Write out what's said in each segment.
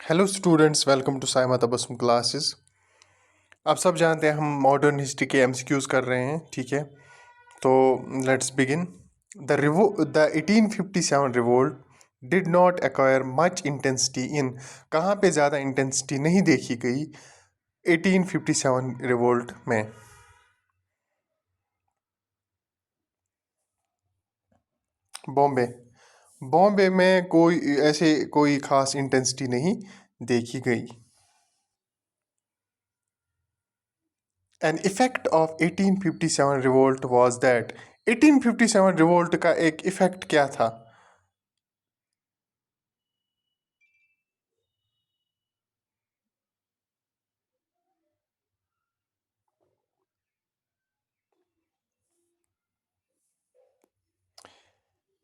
Hello students, welcome to Saima Tabassum classes. आप सब जानते हैं हम मॉडर्न हिस्ट्री के एमसीक्यूज कर रहे हैं, ठीक है। तो let's begin. The 1857 revolt did not acquire much intensity in. कहाँ पे ज़्यादा इंटेंसिटी नहीं देखी गई 1857 रिवोल्ट में? बॉम्बे। बॉम्बे में कोई ख़ास इंटेंसिटी नहीं देखी गई। An effect of 1857 revolt was that. 1857 revolt का एक इफेक्ट क्या था?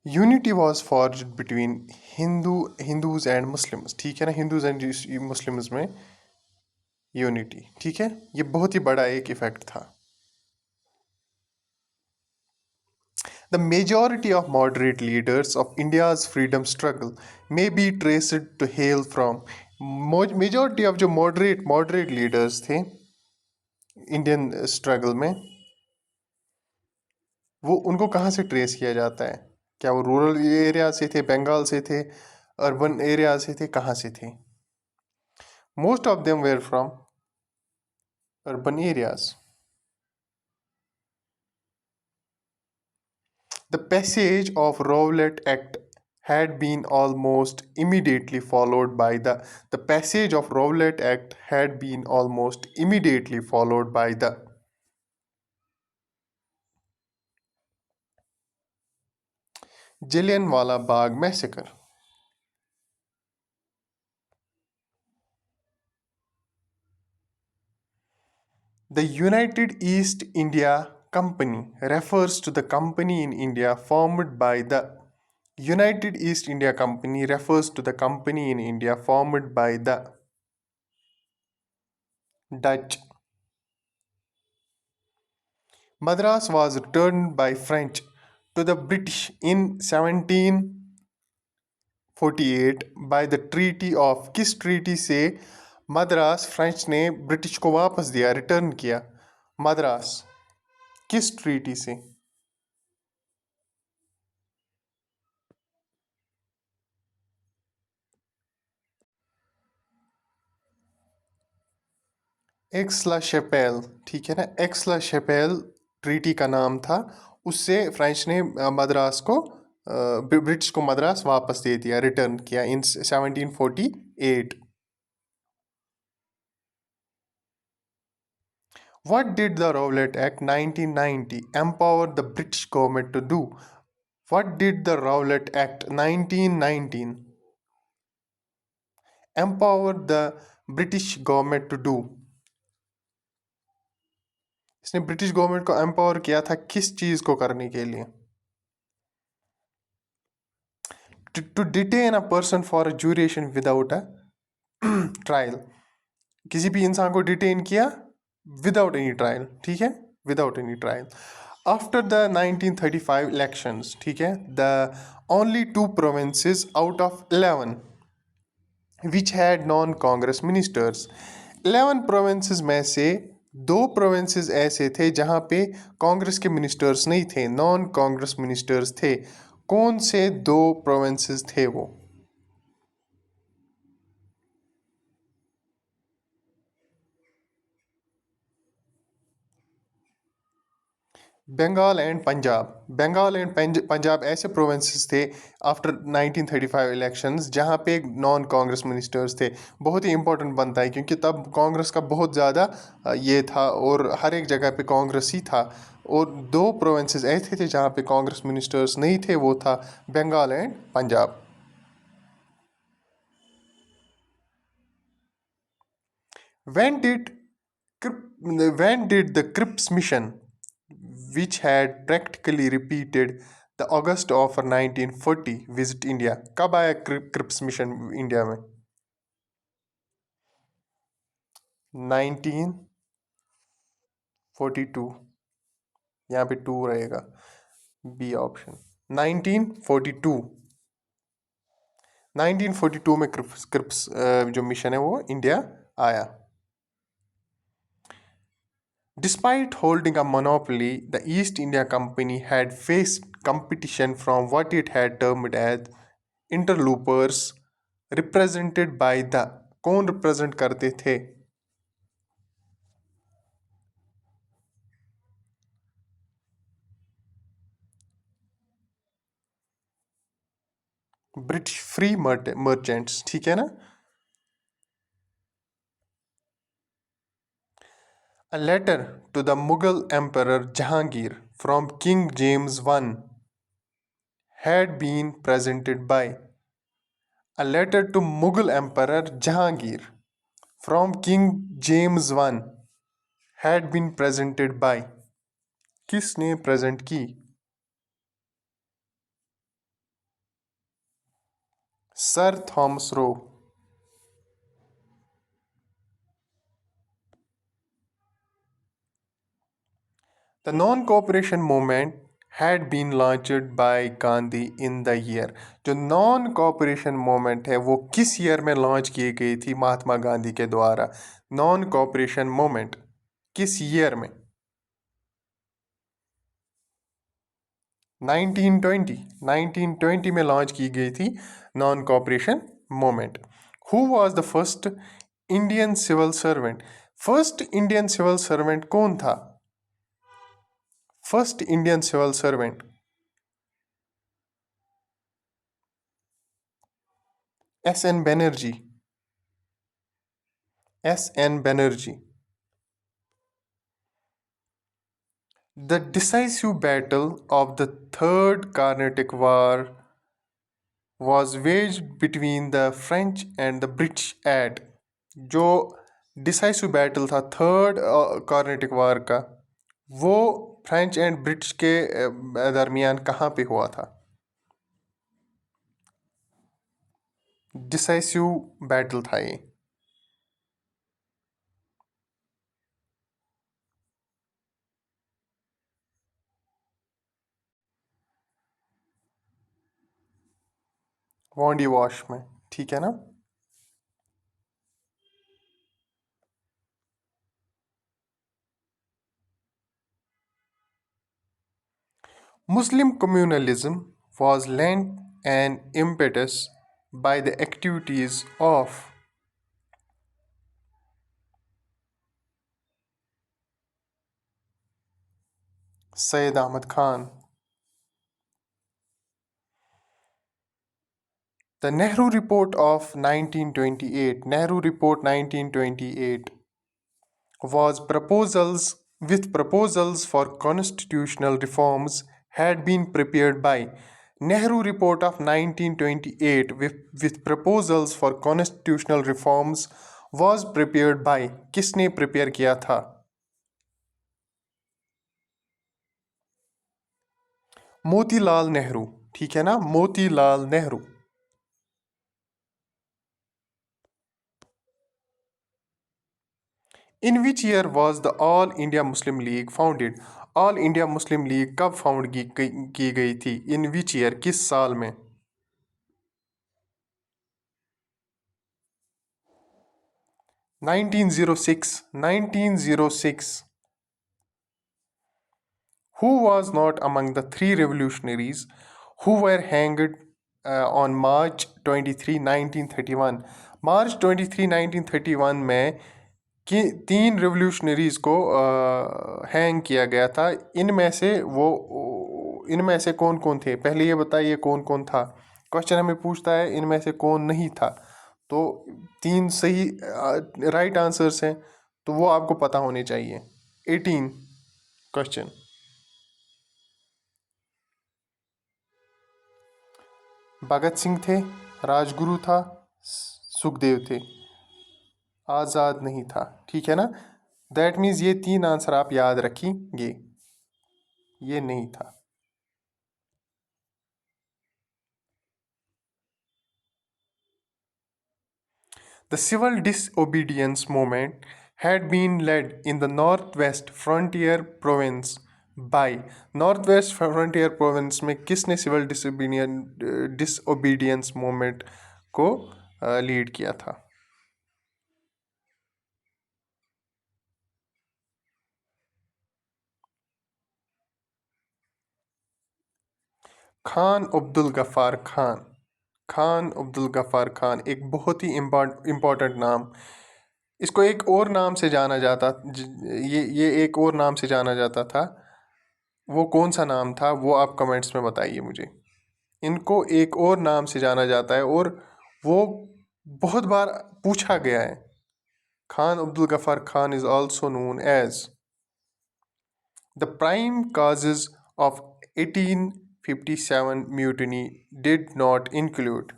Unity was forged between Hindus and Muslims, ठीक है ना। हिंदूज एंड मुस्लिम्स में यूनिटी, ठीक है। ये बहुत ही बड़ा एक इफेक्ट था। The majority of moderate leaders of India's freedom struggle may be traced to hail from. Majority of जो मॉडरेट लीडर्स थे इंडियन स्ट्रगल में, वो उनको कहाँ से ट्रेस किया जाता है? क्या वो रूरल एरिया से थे, बंगाल से थे, अर्बन एरिया से थे, कहाँ से थे? Most of them were from urban areas. The passage of Rowlatt Act had been almost immediately followed by the passage of Rowlatt Act had been almost immediately followed by the Jallianwala Bagh massacre. The United East India Company refers to the company in India formed by the United East India Company refers to the company in India formed by the Dutch. Madras was returned by French to the British in 1748 by the Treaty of। किस treaty से Madras French ने British को वापस दिया, return किया? मद्रास किस treaty से? एक्सला शेपेल, ठीक है ना। एक्सला शेपेल ट्रीटी का नाम था। उससे फ्रेंच ने मद्रास को ब्रिटिश को मद्रास वापस दे दिया, रिटर्न किया इन 1748। What did the Rowlatt Act 1990 empower the British government to do? What did the Rowlatt Act 1919 empower the British government to do? इसने ब्रिटिश गवर्नमेंट को एम्पावर किया था किस चीज को करने के लिए? To detain a person for a duration without a trial. किसी भी इंसान को डिटेन किया विदाउट एनी ट्रायल, ठीक है, without any trial. After the 1935 elections, ठीक है, the only two provinces out of 11 which had non Congress ministers. 11 provinces में से दो प्रोविंसेस ऐसे थे जहां पे कांग्रेस के मिनिस्टर्स नहीं थे, नॉन कांग्रेस मिनिस्टर्स थे। कौन से दो प्रोविंसेस थे वो? बंगाल एंड पंजाब। बंगाल एंड पंजाब ऐसे प्रोविंसेस थे आफ्टर 1935 इलेक्शंस जहां पे नॉन कांग्रेस मिनिस्टर्स थे। बहुत ही इंपॉर्टेंट बनता है क्योंकि तब कांग्रेस का बहुत ज़्यादा ये था और हर एक जगह पे कांग्रेस ही था। और दो प्रोविंसेस ऐसे थे जहां पे कांग्रेस मिनिस्टर्स नहीं थे, वो था Bengal and Punjab. When did when did the Cripps mission, which had practically repeated the August of 1940, visit India? कब आया क्रिप्स मिशन इंडिया में? 1942। यहाँ पे टू रहेगा, बी ऑप्शन। 1942। 1942 में क्रिप्स जो मिशन है वो इंडिया आया. Despite holding a monopoly, the East India Company had faced competition from what it had termed as interlopers represented by the. कौन रिप्रेजेंट करते थे? British free merchants. ठीक है ना. A letter to the Mughal Emperor Jahangir from King James I had been presented by. A letter to Mughal Emperor Jahangir from King James I had been presented by. किसने present की? Sir Thomas Roe. The non-cooperation movement had been launched by Gandhi in the year. जो non cooperation movement है वो किस year में launch की गई थी महात्मा गांधी के द्वारा? नॉन कॉपरेशन मूवमेंट किस ईयर में? 1920 में लॉन्च की गई थी non cooperation movement. Who was the first Indian civil servant? First Indian civil servant कौन था? First Indian civil servant. S.N. Banerjee. S.N. Banerjee. The decisive battle of the Third Carnatic War was waged between the French and the British at. जो decisive battle था third Carnatic वार का वो French and British के दरमियान कहाँ पे हुआ था? डिसाइसिव बैटल था ये. वॉन्डी वॉश में. ठीक है ना. Muslim communalism was lent an impetus by the activities of Syed Ahmad Khan. The Nehru Report of 1928. Nehru Report 1928 was proposals for constitutional reforms had been prepared by. Nehru Report of 1928 with proposals for constitutional reforms was prepared by. किसने prepare किया था? मोतीलाल नेहरू. ठीक है ना. Motilal Nehru. In which year was the All India Muslim League founded? All India Muslim League कब found की गई थी? In which year? किस साल में? 1906. 1906. Who was not among the three revolutionaries who were hanged on March 23, 1931? March 23, 1931 में कि 3 रिवोल्यूशनरीज़ को हैंग किया गया था. इनमें से कौन कौन थे? पहले ये बताइए कौन कौन था. क्वेश्चन हमें पूछता है इनमें से कौन नहीं था. तो 3 सही राइट आंसर्स हैं तो वो आपको पता होने चाहिए. 18 क्वेश्चन. भगत सिंह थे, राजगुरु था, सुखदेव थे, आज़ाद नहीं था. ठीक है ना. दैट मीन्स ये 3 आंसर आप याद रखेंगे. ये नहीं था. The civil disobedience movement had been led in the Northwest Frontier Province by. Northwest Frontier Province में किसने civil disobedience movement को लीड किया था? खान अब्दुल गफ्फार खान। खान अब्दुल गफ्फार खान एक बहुत ही इम्पोर्टेंट नाम। इसको एक और नाम से जाना जाता, ये एक और नाम से जाना जाता था। वो कौन सा नाम था वो आप कमेंट्स में बताइए मुझे। इनको एक और नाम से जाना जाता है और वो बहुत बार पूछा गया है। Khan Abdul Ghaffar Khan is also known as the prime causes of 1857 mutiny did not include.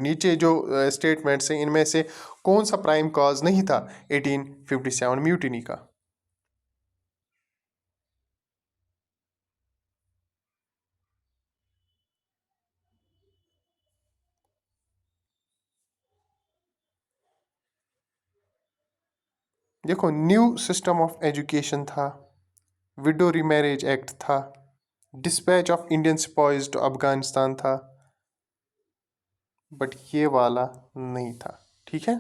नीचे जो स्टेटमेंट्स हैं इनमें से कौन सा प्राइम कॉज नहीं था 1857 म्यूटिनी का? देखो, न्यू सिस्टम ऑफ एजुकेशन था, विडो रीमैरिज एक्ट था, dispatch of Indian sepoys to Afghanistan था, बट ये वाला नहीं था। ठीक है।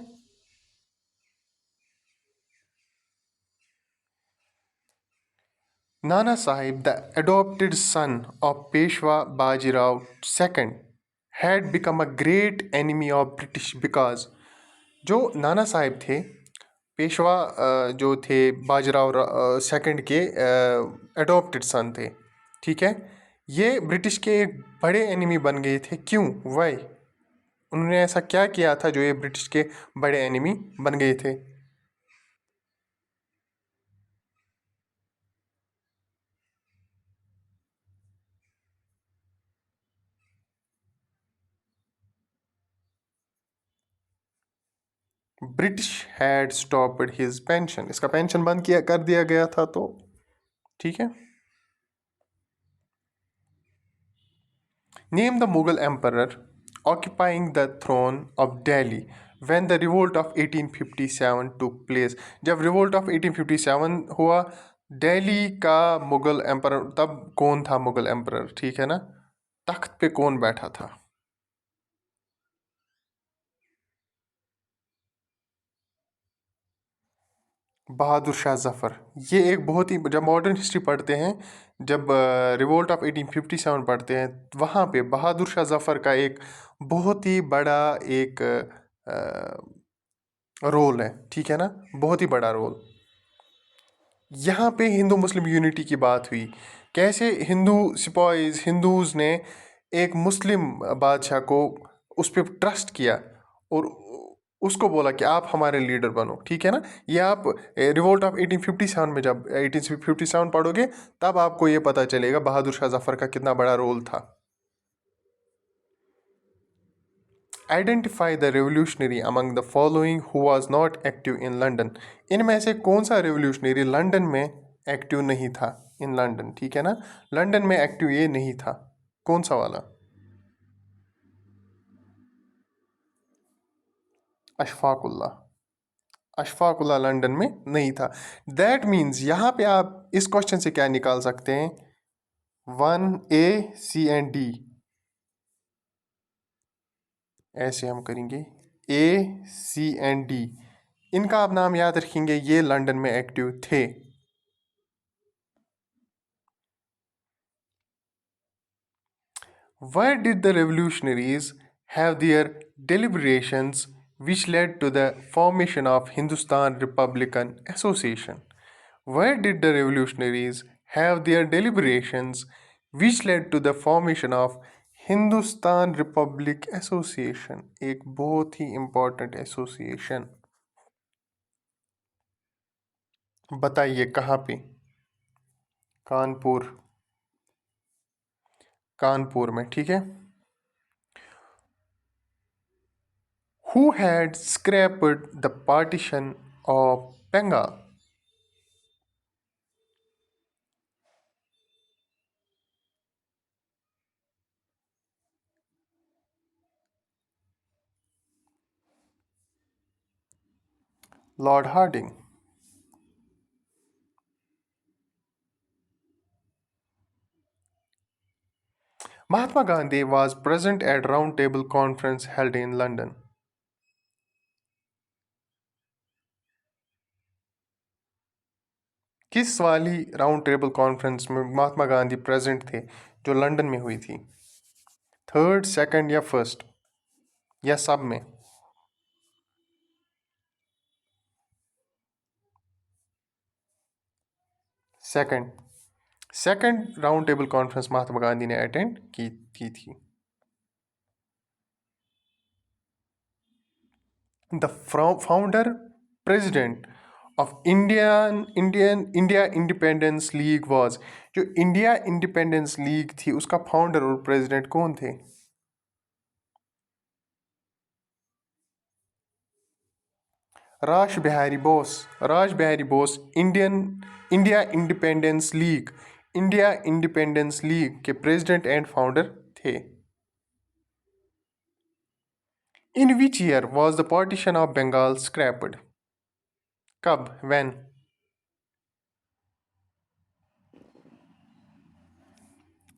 Nana Sahib, the adopted son of Peshwa Bajirao II, had become a great enemy of British because जो नाना साहिब थे, पेशवा जो थे बाजीराव सेकंड के अडॉप्टेड सन थे। ठीक है। ये ब्रिटिश के एक बड़े एनिमी बन गए थे। क्यों? वाई? उन्होंने ऐसा क्या किया था जो ये ब्रिटिश के बड़े एनिमी बन गए थे? British had stopped his pension. इसका पेंशन बंद किया कर दिया गया था। तो ठीक है। Name the Mughal emperor occupying the throne of Delhi when the revolt of 1857 took place. जब रिवोल्ट ऑफ 1857 हुआ, दिल्ली का मुगल एम्परर तब कौन था? मुगल एम्परर। ठीक है ना। तख्त पे कौन बैठा था? बहादुर शाह जफ़र। ये एक बहुत ही, जब मॉडर्न हिस्ट्री पढ़ते हैं, जब रिवोल्ट ऑफ 1857 पढ़ते हैं, वहाँ पे बहादुर शाह जफ़र का एक बहुत ही बड़ा एक रोल है। ठीक है ना। बहुत ही बड़ा रोल। यहाँ पे हिंदू मुस्लिम यूनिटी की बात हुई। कैसे हिंदू सिपॉइज, हिंदूज़ ने एक मुस्लिम बादशाह को उस पर ट्रस्ट किया और उसको बोला कि आप हमारे लीडर बनो। ठीक है ना। ये आप रिवोल्ट ऑफ 1857 में जब 1857 पढ़ोगे तब आपको ये पता चलेगा बहादुर शाह जफ़र का कितना बड़ा रोल था। Identify the revolutionary among the following who was not active in London. इनमें से कौन सा रेवोल्यूशनरी लंदन में एक्टिव नहीं था? In London. ठीक है ना। लंदन में एक्टिव ये नहीं था। कौन सा वाला? अशफाकुल्ला। अशफाकुल्ला लंदन में नहीं था। दैट मीन्स यहाँ पे आप इस क्वेश्चन से क्या निकाल सकते हैं? 1 A C and D। ऐसे हम करेंगे A C and D। इनका आप नाम याद रखेंगे, ये लंदन में एक्टिव थे। Where did the revolutionaries have their deliberations which led to the formation of Hindustan Republican Association? Where did the revolutionaries have their deliberations which led to the formation of Hindustan Republic association? एक बहुत ही important association. बताइए कहाँ पे? कानपुर। कानपुर में। ठीक है। Who had scrapped the partition of Bengal? Lord Hardinge. Mahatma Mahatma Gandhi was present at Round Table Conference held in London. किस वाली राउंड टेबल कॉन्फ्रेंस में महात्मा गांधी प्रेजेंट थे जो लंदन में हुई थी? थर्ड, सेकंड या फर्स्ट, या सब में? Second. Second round table conference Mahatma Gandhi ने अटेंड की थी। The founder president of India independence league was, जो इंडिया इंडिपेंडेंस लीग थी उसका फाउंडर और प्रेसिडेंट कौन थे? Rash Behari Bose. Rash Behari Bose India independence league के प्रेसिडेंट एंड फाउंडर थे। In which year was the partition of Bengal scrapped? कब, when?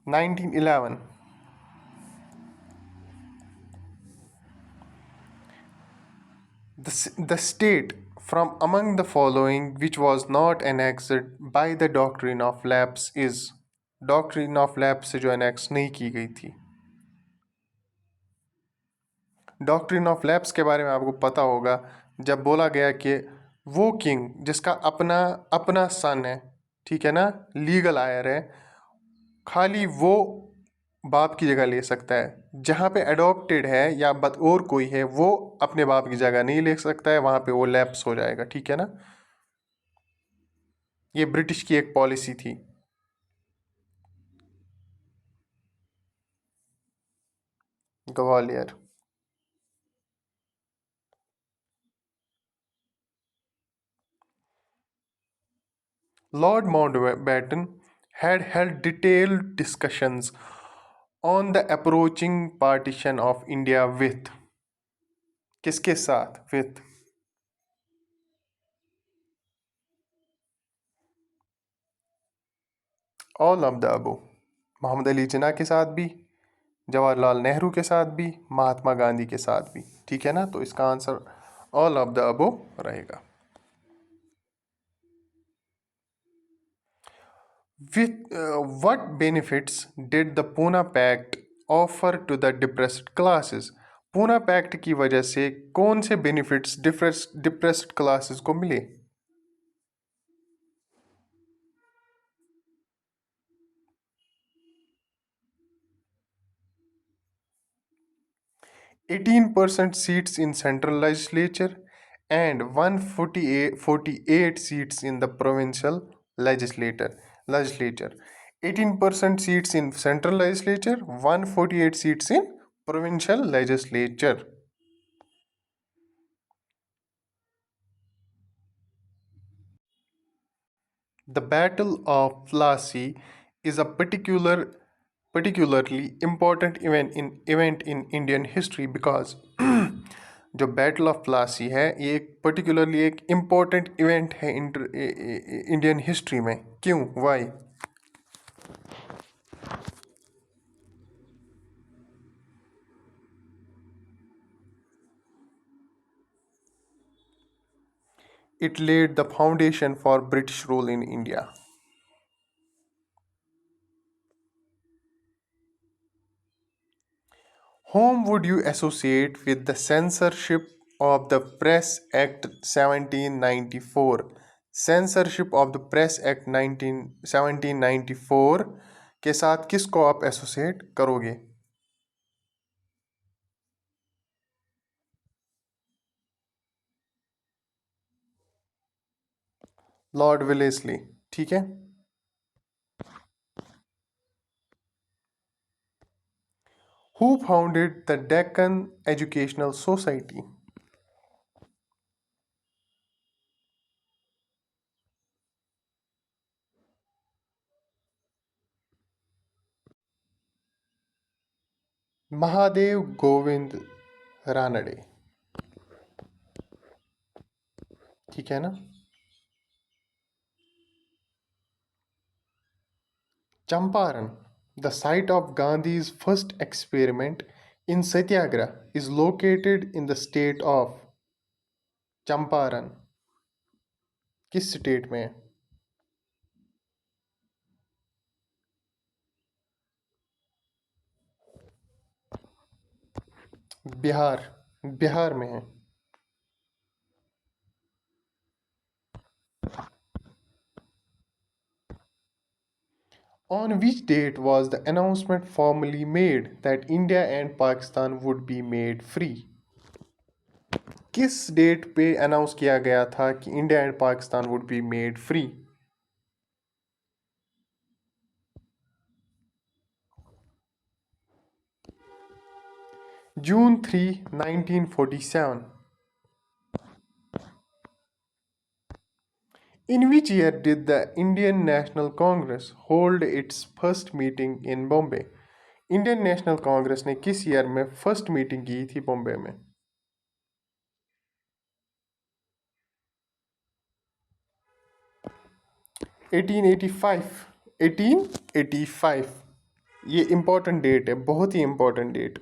1911। The state from among the following which was not annexed by the doctrine of lapse is, doctrine of lapse से जो annex नहीं की गई थी। Doctrine of lapse के बारे में आपको पता होगा, जब बोला गया कि वो किंग जिसका अपना अपना सन है, ठीक है ना, लीगल आयर है, खाली वो बाप की जगह ले सकता है। जहाँ पे अडॉप्टेड है या और कोई है वो अपने बाप की जगह नहीं ले सकता है, वहाँ पे वो लैप्स हो जाएगा, ठीक है ना। ये ब्रिटिश की एक पॉलिसी थी। Gwalior. Lord Mountbatten had held detailed discussions on the approaching partition of India with, किसके साथ? with all of the above, Mohammad Ali Jinnah के साथ भी, जवाहरलाल नेहरू के साथ भी, महात्मा गांधी के साथ भी, ठीक है ना। तो इसका answer all of the above रहेगा। With what benefits did the Poona pact offer to the depressed classes? Poona pact की वजह से कौन से बेनिफिट्स डिप्रेस्ड क्लासेस को मिले? 18% seats in central legislature and 148 seats in the provincial legislature. 18% seats in central legislature, 148 seats in provincial legislature. The Battle of Plassey is a particularly important event in Indian history because जो battle of Plassey है ये एक particularly एक important event है Indian history में। क्यों, Y? It laid the foundation for British rule in India. Whom would you associate with the censorship of the Press Act 1794? Censorship of the Press Act 1794 के साथ किसको आप associate करोगे? Lord विलेस्ली, ठीक है। Who founded the Deccan Educational Society? Mahadev Govind Ranade, ठीक है ना। Champaran, The site of Gandhi's first experiment in Satyagraha is located in the state of Champaran. किस स्टेट में है? बिहार। बिहार में है। On which date was the announcement formally made that India and Pakistan would be made free? किस date पे announce किया गया था कि India and Pakistan would be made free? June 3, 1947. In which year did the Indian National Congress hold its first meeting in Bombay? Indian national Congress ने किस year में first meeting की थी बॉम्बे में? 1885। 1885। ये इंपॉर्टेंट डेट है, बहुत ही important date.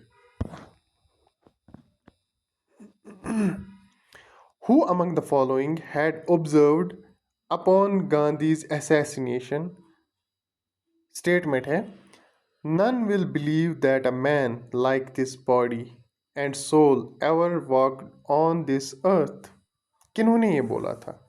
Who among the following had observed upon Gandhi's assassination? Statement है, none will believe that a man like this body and soul ever walked on this earth. किन्होंने ये बोला था?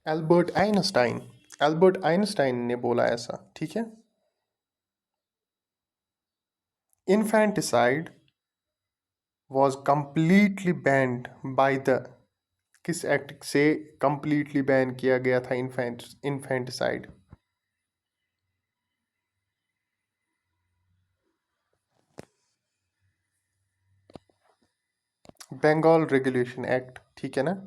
Albert Einstein. एल्बर्ट आइंस्टाइन ने बोला ऐसा, ठीक है। Infanticide was completely band by the, किस एक्ट से कंप्लीटली बैन किया गया था इन्फेंटिसाइड? बंगाल रेगुलेशन एक्ट, ठीक है ना।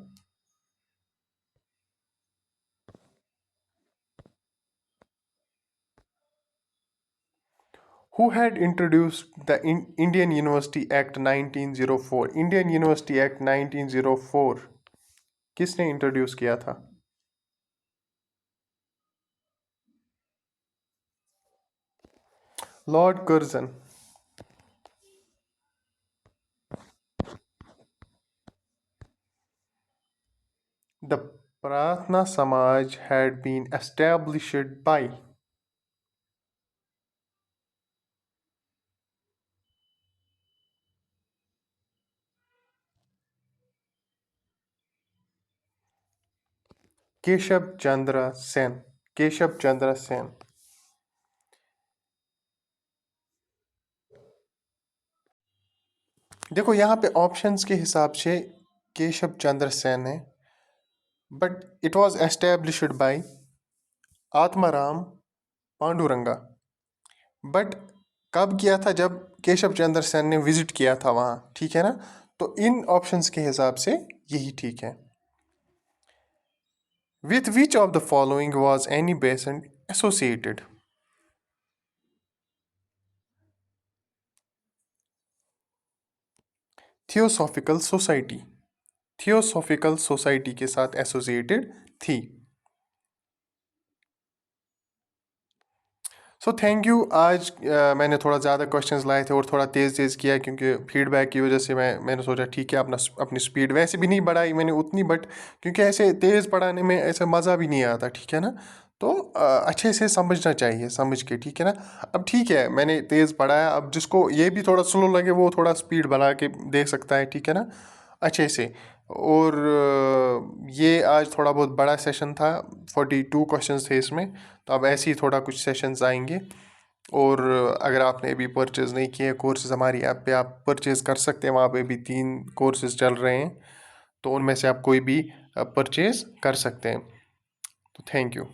Who had introduced the Indian University Act 1904? Indian University Act 1904 किसने इंट्रोड्यूस किया था? Lord Curzon. The Pratna Samaj had been established by Keshav Chandra Sen. Keshav Chandra Sen. देखो यहाँ पे ऑप्शंस के हिसाब से केशव चंद्र सेन है, but it was established by Atmaram Panduranga. But कब किया था? जब केशव चंद्र सेन ने विजिट किया था वहाँ, ठीक है ना। तो इन ऑप्शंस के हिसाब से यही ठीक है। With which of the following was Annie Besant associated? Theosophical society. Theosophical society के साथ एसोसिएटेड थी। So thank you. आज मैंने थोड़ा ज़्यादा क्वेश्चंस लाए थे और थोड़ा तेज़ तेज़ किया, क्योंकि फीडबैक की वजह से मैंने सोचा ठीक है, अपनी स्पीड वैसे भी नहीं बढ़ाई मैंने उतनी, बट क्योंकि ऐसे तेज़ पढ़ाने में ऐसा मज़ा भी नहीं आता, ठीक है ना। तो अच्छे से समझना चाहिए, समझ के, ठीक है ना। अब ठीक है, मैंने तेज़ पढ़ाया, अब जिसको ये भी थोड़ा स्लो लगे वो थोड़ा स्पीड बढ़ा के देख सकता है, ठीक है ना, अच्छे से। और ये आज थोड़ा बहुत बड़ा सेशन था, 42 क्वेश्चंस थे इसमें। तो अब ऐसे ही थोड़ा कुछ सेशंस आएंगे। और अगर आपने अभी परचेज़ नहीं किए कोर्सेज़ हमारी ऐप पे, आप परचेज़ कर सकते हैं। वहाँ पे भी 3 कोर्सेज़ चल रहे हैं, तो उनमें से आप कोई भी परचेज़ कर सकते हैं। तो थैंक यू।